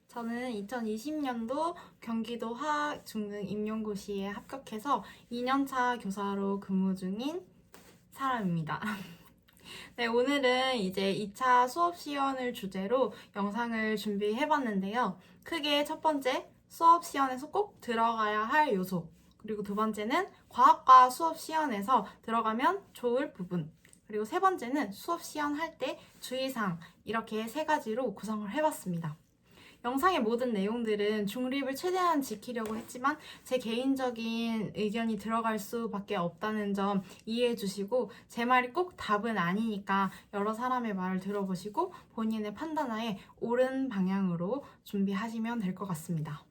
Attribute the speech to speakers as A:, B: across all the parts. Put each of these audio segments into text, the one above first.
A: 저는 2020년도 경기도 화학중등임용고시에 합격해서 2년차 교사로 근무 중인 사람입니다. 네, 오늘은 이제 2차 수업 시연을 주제로 영상을 준비해봤는데요. 크게 첫 번째, 수업 시연에서 꼭 들어가야 할 요소. 그리고 두 번째는 과학과 수업 시연에서 들어가면 좋을 부분. 그리고 세 번째는 수업 시연할 때 주의사항. 이렇게 세 가지로 구성을 해봤습니다. 영상의 모든 내용들은 중립을 최대한 지키려고 했지만 제 개인적인 의견이 들어갈 수밖에 없다는 점 이해해 주시고, 제 말이 꼭 답은 아니니까 여러 사람의 말을 들어보시고 본인의 판단하에 옳은 방향으로 준비하시면 될 것 같습니다.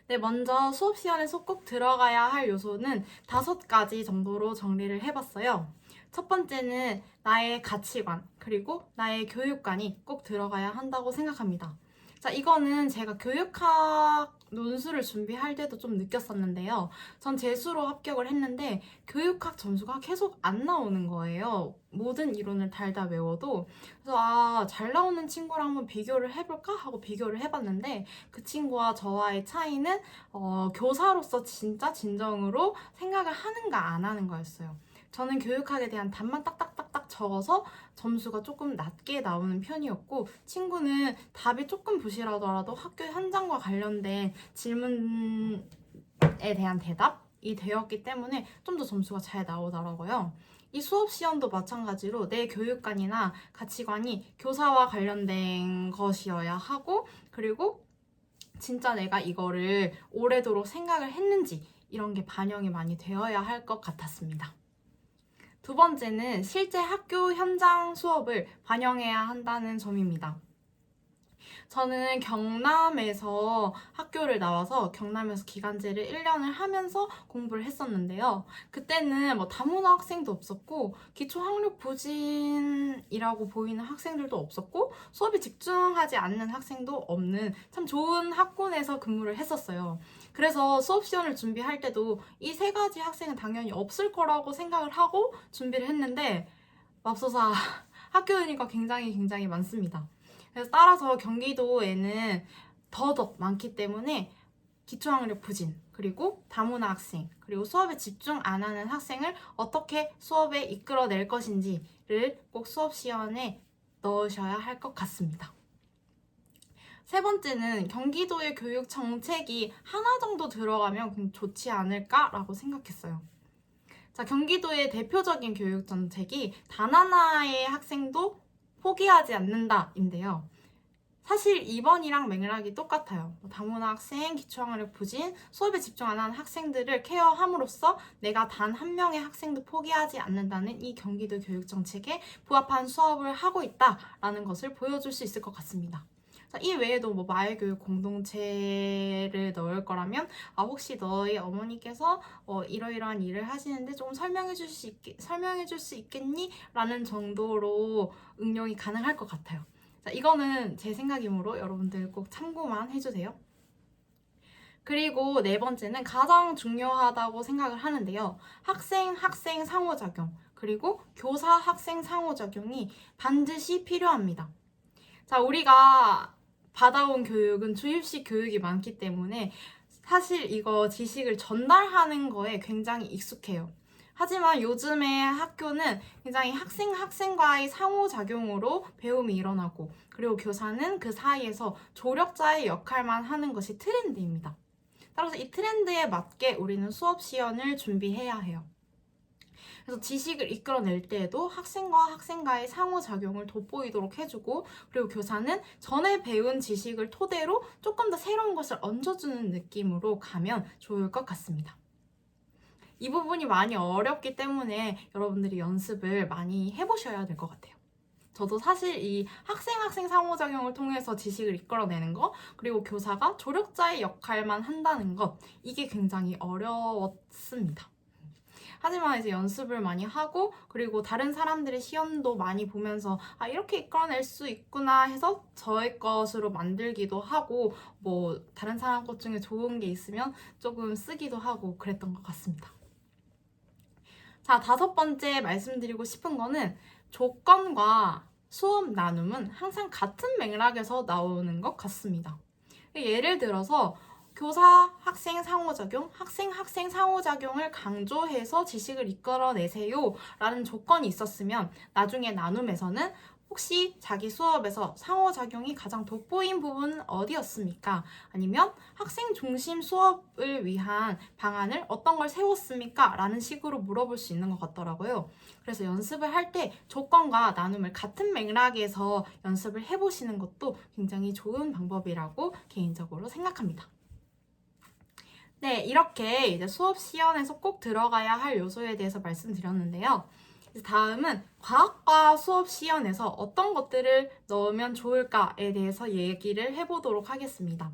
A: 네, 먼저 수업 시간에서 꼭 들어가야 할 요소는 5가지 정도로 정리를 해봤어요. 첫 번째는 나의 가치관, 그리고 나의 교육관이 꼭 들어가야 한다고 생각합니다. 자, 이거는 제가 교육학 논술을 준비할 때도 좀 느꼈었는데요. 전 재수로 합격을 했는데 교육학 점수가 계속 안 나오는 거예요. 모든 이론을 달다 외워도. 그래서 잘 나오는 친구랑 한번 비교를 해볼까 하고 비교를 해봤는데, 그 친구와 저와의 차이는 교사로서 진짜 진정으로 생각을 하는가 안 하는 거였어요. 저는 교육학에 대한 답만 딱딱딱딱 적어서 점수가 조금 낮게 나오는 편이었고, 친구는 답이 조금 부실하더라도 학교 현장과 관련된 질문에 대한 대답이 되었기 때문에 좀 더 점수가 잘 나오더라고요. 이 수업 시험도 마찬가지로 내 교육관이나 가치관이 교사와 관련된 것이어야 하고, 그리고 진짜 내가 이거를 오래도록 생각을 했는지 이런 게 반영이 많이 되어야 할 것 같았습니다. 두 번째는 실제 학교 현장 수업을 반영해야 한다는 점입니다. 저는 경남에서 학교를 나와서 경남에서 기간제를 1년을 하면서 공부를 했었는데요. 그때는 다문화 학생도 없었고 기초학력 부진이라고 보이는 학생들도 없었고 수업에 집중하지 않는 학생도 없는 참 좋은 학군에서 근무를 했었어요. 그래서 수업 시연을 준비할 때도 이 3가지 학생은 당연히 없을 거라고 생각을 하고 준비를 했는데, 맙소사 학교이니까 굉장히 많습니다. 그래서 따라서 경기도에는 더더 많기 때문에 기초학력 부진, 그리고 다문화 학생, 그리고 수업에 집중 안 하는 학생을 어떻게 수업에 이끌어낼 것인지를 꼭 수업 시연에 넣으셔야 할 것 같습니다. 세 번째는 경기도의 교육 정책이 하나 정도 들어가면 좋지 않을까라고 생각했어요. 자, 경기도의 대표적인 교육 정책이 단 하나의 학생도 포기하지 않는다인데요. 사실 2번이랑 맥락이 똑같아요. 다문화 학생, 기초학력 부진, 수업에 집중 안 하는 학생들을 케어함으로써 내가 단 한 명의 학생도 포기하지 않는다는 이 경기도 교육 정책에 부합한 수업을 하고 있다라는 것을 보여줄 수 있을 것 같습니다. 자, 이 외에도 마을교육 공동체를 넣을 거라면 혹시 너희 어머니께서 이러이러한 일을 하시는데 조금 설명해 줄 수 있겠니? 라는 정도로 응용이 가능할 것 같아요. 자, 이거는 제 생각이므로 여러분들 꼭 참고만 해주세요. 그리고 네 번째는 가장 중요하다고 생각을 하는데요. 학생 상호작용, 그리고 교사 학생 상호작용이 반드시 필요합니다. 자, 우리가 받아온 교육은 주입식 교육이 많기 때문에 사실 이거 지식을 전달하는 거에 굉장히 익숙해요. 하지만 요즘의 학교는 굉장히 학생과의 상호작용으로 배움이 일어나고, 그리고 교사는 그 사이에서 조력자의 역할만 하는 것이 트렌드입니다. 따라서 이 트렌드에 맞게 우리는 수업 시연을 준비해야 해요. 그래서 지식을 이끌어낼 때에도 학생과 학생과의 상호작용을 돋보이도록 해주고, 그리고 교사는 전에 배운 지식을 토대로 조금 더 새로운 것을 얹어주는 느낌으로 가면 좋을 것 같습니다. 이 부분이 많이 어렵기 때문에 여러분들이 연습을 많이 해보셔야 될 것 같아요. 저도 사실 이 학생 상호작용을 통해서 지식을 이끌어내는 것, 그리고 교사가 조력자의 역할만 한다는 것, 이게 굉장히 어려웠습니다. 하지만 이제 연습을 많이 하고, 그리고 다른 사람들의 시연도 많이 보면서 이렇게 이끌어낼 수 있구나 해서 저의 것으로 만들기도 하고, 다른 사람 것 중에 좋은 게 있으면 조금 쓰기도 하고 그랬던 것 같습니다. 자, 5번째 말씀드리고 싶은 거는 조건과 수업 나눔은 항상 같은 맥락에서 나오는 것 같습니다. 예를 들어서 교사 학생 상호작용, 학생 상호작용을 강조해서 지식을 이끌어내세요 라는 조건이 있었으면 나중에 나눔에서는 혹시 자기 수업에서 상호작용이 가장 돋보인 부분은 어디였습니까? 아니면 학생 중심 수업을 위한 방안을 어떤 걸 세웠습니까? 라는 식으로 물어볼 수 있는 것 같더라고요. 그래서 연습을 할 때 조건과 나눔을 같은 맥락에서 연습을 해보시는 것도 굉장히 좋은 방법이라고 개인적으로 생각합니다. 네, 이렇게 이제 수업 시연에서 꼭 들어가야 할 요소에 대해서 말씀드렸는데요. 다음은 과학과 수업 시연에서 어떤 것들을 넣으면 좋을까에 대해서 얘기를 해보도록 하겠습니다.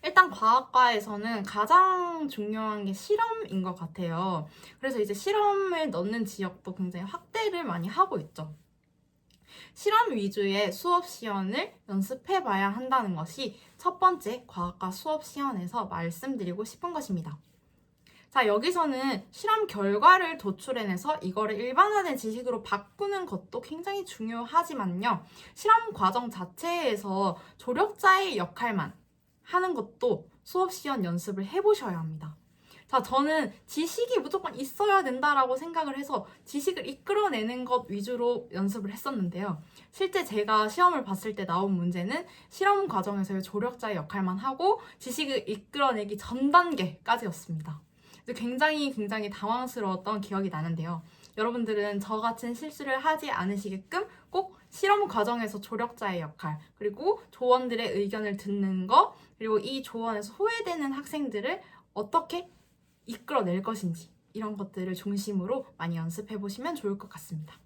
A: 일단 과학과에서는 가장 중요한 게 실험인 것 같아요. 그래서 이제 실험을 넣는 지역도 굉장히 확대를 많이 하고 있죠. 실험 위주의 수업 시연을 연습해 봐야 한다는 것이 첫 번째 과학과 수업 시연에서 말씀드리고 싶은 것입니다. 자, 여기서는 실험 결과를 도출해내서 이거를 일반화된 지식으로 바꾸는 것도 굉장히 중요하지만요. 실험 과정 자체에서 조력자의 역할만 하는 것도 수업 시연 연습을 해보셔야 합니다. 자, 저는 지식이 무조건 있어야 된다라고 생각을 해서 지식을 이끌어내는 것 위주로 연습을 했었는데요. 실제 제가 시험을 봤을 때 나온 문제는 실험 과정에서의 조력자의 역할만 하고 지식을 이끌어내기 전 단계까지였습니다. 굉장히 당황스러웠던 기억이 나는데요. 여러분들은 저 같은 실수를 하지 않으시게끔 꼭 실험 과정에서 조력자의 역할, 그리고 조원들의 의견을 듣는 것, 그리고 이 조원에서 소외되는 학생들을 어떻게 이끌어낼 것인지 이런 것들을 중심으로 많이 연습해 보시면 좋을 것 같습니다.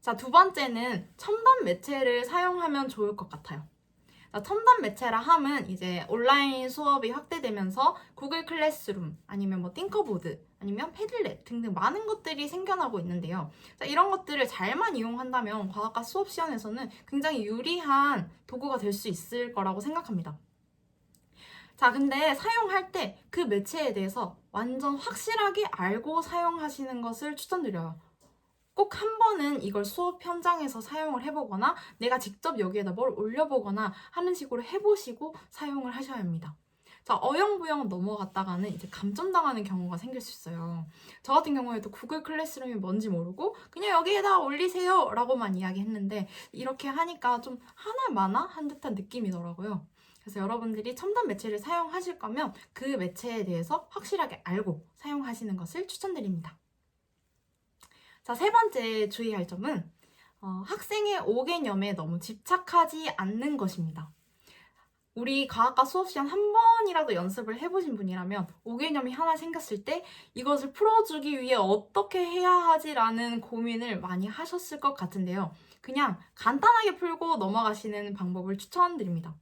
A: 자, 두 번째는 첨단 매체를 사용하면 좋을 것 같아요. 첨단 매체라 함은 이제 온라인 수업이 확대되면서 구글 클래스룸 아니면 뭐 띵커보드 아니면 패들렛 등등 많은 것들이 생겨나고 있는데요. 자, 이런 것들을 잘만 이용한다면 과학과 수업 시연에서는 굉장히 유리한 도구가 될 수 있을 거라고 생각합니다. 자, 근데 사용할 때 그 매체에 대해서 완전 확실하게 알고 사용하시는 것을 추천드려요. 꼭 한 번은 이걸 수업 현장에서 사용을 해보거나 내가 직접 여기에다 뭘 올려보거나 하는 식으로 해보시고 사용을 하셔야 합니다. 자, 어영부영 넘어갔다가는 이제 감점당하는 경우가 생길 수 있어요. 저 같은 경우에도 구글 클래스룸이 뭔지 모르고 그냥 여기에다 올리세요 라고만 이야기했는데 이렇게 하니까 좀 하나마나 한 듯한 느낌이더라고요. 그래서 여러분들이 첨단 매체를 사용하실 거면 그 매체에 대해서 확실하게 알고 사용하시는 것을 추천드립니다. 자, 세 번째 주의할 점은 학생의 오개념에 너무 집착하지 않는 것입니다. 우리 과학과 수업 시간 한 번이라도 연습을 해보신 분이라면 오개념이 하나 생겼을 때 이것을 풀어주기 위해 어떻게 해야 하지라는 고민을 많이 하셨을 것 같은데요. 그냥 간단하게 풀고 넘어가시는 방법을 추천드립니다.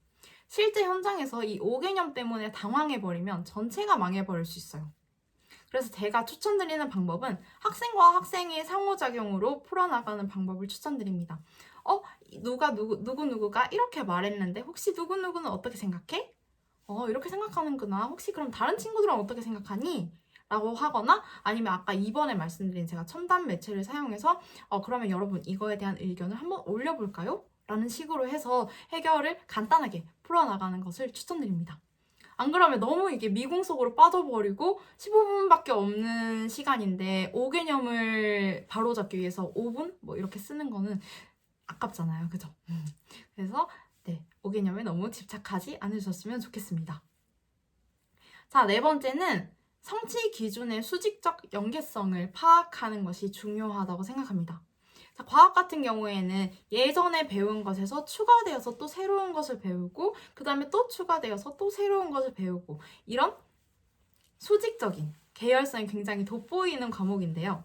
A: 실제 현장에서 이 오개념 때문에 당황해버리면 전체가 망해버릴 수 있어요. 그래서 제가 추천드리는 방법은 학생과 학생의 상호작용으로 풀어나가는 방법을 추천드립니다. 누구누구가 이렇게 말했는데 혹시 누구누구는 어떻게 생각해? 이렇게 생각하는구나. 혹시 그럼 다른 친구들은 어떻게 생각하니? 라고 하거나 아니면 아까 이번에 말씀드린 제가 첨단 매체를 사용해서 그러면 여러분 이거에 대한 의견을 한번 올려볼까요? 라는 식으로 해서 해결을 간단하게 풀어나가는 것을 추천드립니다. 안 그러면 너무 이게 미궁 속으로 빠져버리고 15분밖에 없는 시간인데 5개념을 바로잡기 위해서 5분? 뭐 이렇게 쓰는 거는 아깝잖아요. 그죠? 그래서 네, 5개념에 너무 집착하지 않으셨으면 좋겠습니다. 자, 네 번째는 성취 기준의 수직적 연계성을 파악하는 것이 중요하다고 생각합니다. 자, 과학 같은 경우에는 예전에 배운 것에서 추가되어서 또 새로운 것을 배우고 그 다음에 또 추가되어서 또 새로운 것을 배우고 이런 수직적인 계열성이 굉장히 돋보이는 과목인데요.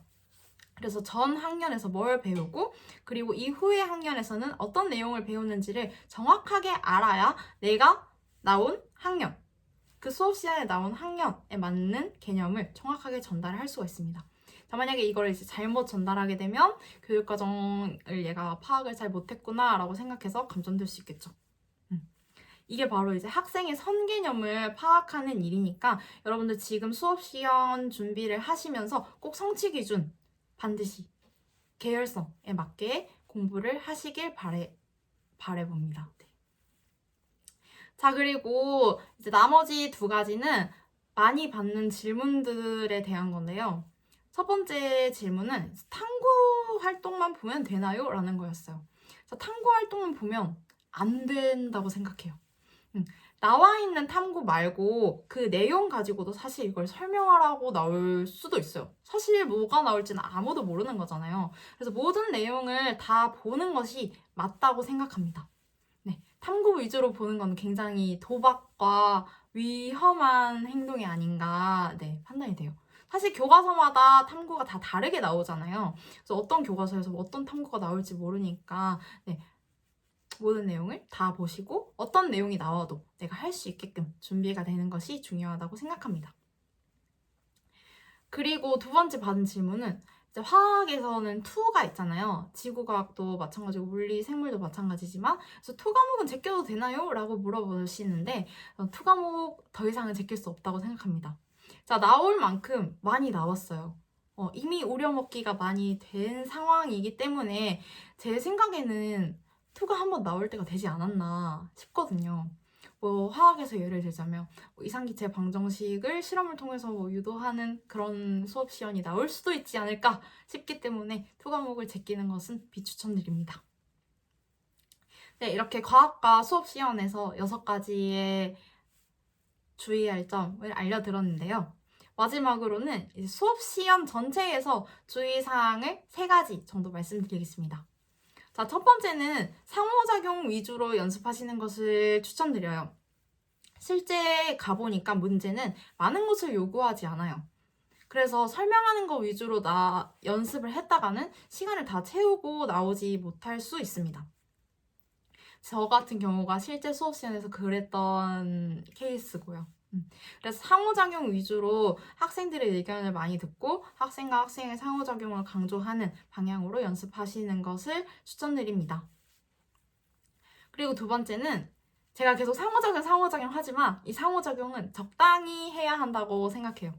A: 그래서 전 학년에서 뭘 배우고 그리고 이후의 학년에서는 어떤 내용을 배우는지를 정확하게 알아야 내가 나온 학년, 그 수업 시간에 나온 학년에 맞는 개념을 정확하게 전달할 수가 있습니다. 자, 만약에 이걸 이제 잘못 전달하게 되면 교육과정을 얘가 파악을 잘 못했구나 라고 생각해서 감점될 수 있겠죠. 이게 바로 이제 학생의 선 개념을 파악하는 일이니까 여러분들 지금 수업 시연 준비를 하시면서 꼭 성취 기준 반드시 계열성에 맞게 공부를 하시길 바래봅니다. 네. 자, 그리고 이제 나머지 두 가지는 많이 받는 질문들에 대한 건데요. 첫 번째 질문은 탐구 활동만 보면 되나요? 라는 거였어요. 탐구 활동만 보면 안 된다고 생각해요. 나와 있는 탐구 말고 그 내용 가지고도 사실 이걸 설명하라고 나올 수도 있어요. 사실 뭐가 나올지는 아무도 모르는 거잖아요. 그래서 모든 내용을 다 보는 것이 맞다고 생각합니다. 네, 탐구 위주로 보는 건 굉장히 도박과 위험한 행동이 아닌가, 네, 판단이 돼요. 사실 교과서마다 탐구가 다 다르게 나오잖아요. 그래서 어떤 교과서에서 어떤 탐구가 나올지 모르니까, 네, 모든 내용을 다 보시고 어떤 내용이 나와도 내가 할 수 있게끔 준비가 되는 것이 중요하다고 생각합니다. 그리고 두 번째 받은 질문은 이제 화학에서는 투가 있잖아요. 지구과학도 마찬가지고 물리, 생물도 마찬가지지만 그래서 투 과목은 제껴도 되나요? 라고 물어보시는데 투 과목 더 이상은 제낄 수 없다고 생각합니다. 자, 나올 만큼 많이 나왔어요. 이미 우려먹기가 많이 된 상황이기 때문에 제 생각에는 투가 한번 나올 때가 되지 않았나 싶거든요. 화학에서 예를 들자면 이상기체 방정식을 실험을 통해서 유도하는 그런 수업 시연이 나올 수도 있지 않을까 싶기 때문에 투 과목을 제끼는 것은 비추천드립니다. 네, 이렇게 과학과 수업 시연에서 6가지의 주의할 점을 알려드렸는데요. 마지막으로는 수업 시연 전체에서 주의사항을 3가지 정도 말씀드리겠습니다. 자, 첫 번째는 상호작용 위주로 연습하시는 것을 추천드려요. 실제 가보니까 문제는 많은 것을 요구하지 않아요. 그래서 설명하는 거 위주로 연습을 했다가는 시간을 다 채우고 나오지 못할 수 있습니다. 저 같은 경우가 실제 수업 시간에서 그랬던 케이스고요. 그래서 상호작용 위주로 학생들의 의견을 많이 듣고 학생과 학생의 상호작용을 강조하는 방향으로 연습하시는 것을 추천드립니다. 그리고 두 번째는 제가 계속 상호작용 하지만 이 상호작용은 적당히 해야 한다고 생각해요.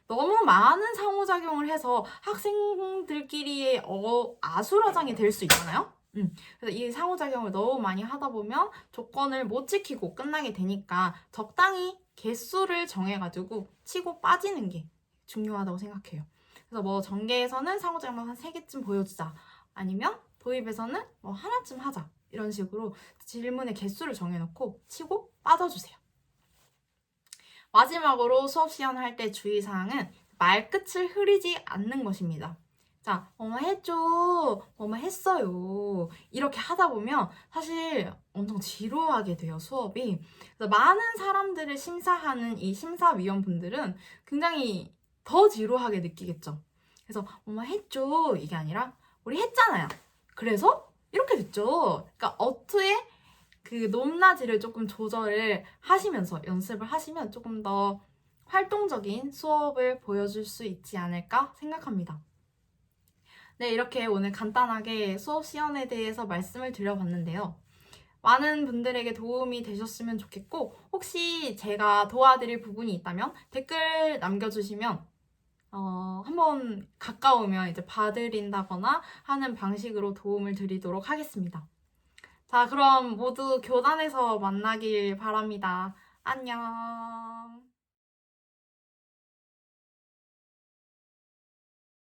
A: 너무 많은 상호작용을 해서 학생들끼리의 아수라장이 될 수 있잖아요. 그래서 이 상호작용을 너무 많이 하다 보면 조건을 못 지키고 끝나게 되니까 적당히 개수를 정해가지고 치고 빠지는 게 중요하다고 생각해요. 그래서 전개에서는 상호작용 한 3개쯤 보여주자. 아니면 도입에서는 하나쯤 하자. 이런 식으로 질문의 개수를 정해놓고 치고 빠져주세요. 마지막으로 수업 시연할 때 주의사항은 말끝을 흐리지 않는 것입니다. 자, 했죠. 했어요. 이렇게 하다 보면 사실 엄청 지루하게 돼요, 수업이. 그래서 많은 사람들을 심사하는 이 심사위원분들은 굉장히 더 지루하게 느끼겠죠. 그래서 했죠. 이게 아니라 우리 했잖아요. 그래서 이렇게 됐죠. 그러니까 어투의 그 높낮이를 조금 조절을 하시면서 연습을 하시면 조금 더 활동적인 수업을 보여줄 수 있지 않을까 생각합니다. 네, 이렇게 오늘 간단하게 수업 시연에 대해서 말씀을 드려봤는데요. 많은 분들에게 도움이 되셨으면 좋겠고 혹시 제가 도와드릴 부분이 있다면 댓글 남겨주시면 한번 가까우면 이제 봐드린다거나 하는 방식으로 도움을 드리도록 하겠습니다. 자, 그럼 모두 교단에서 만나길 바랍니다. 안녕.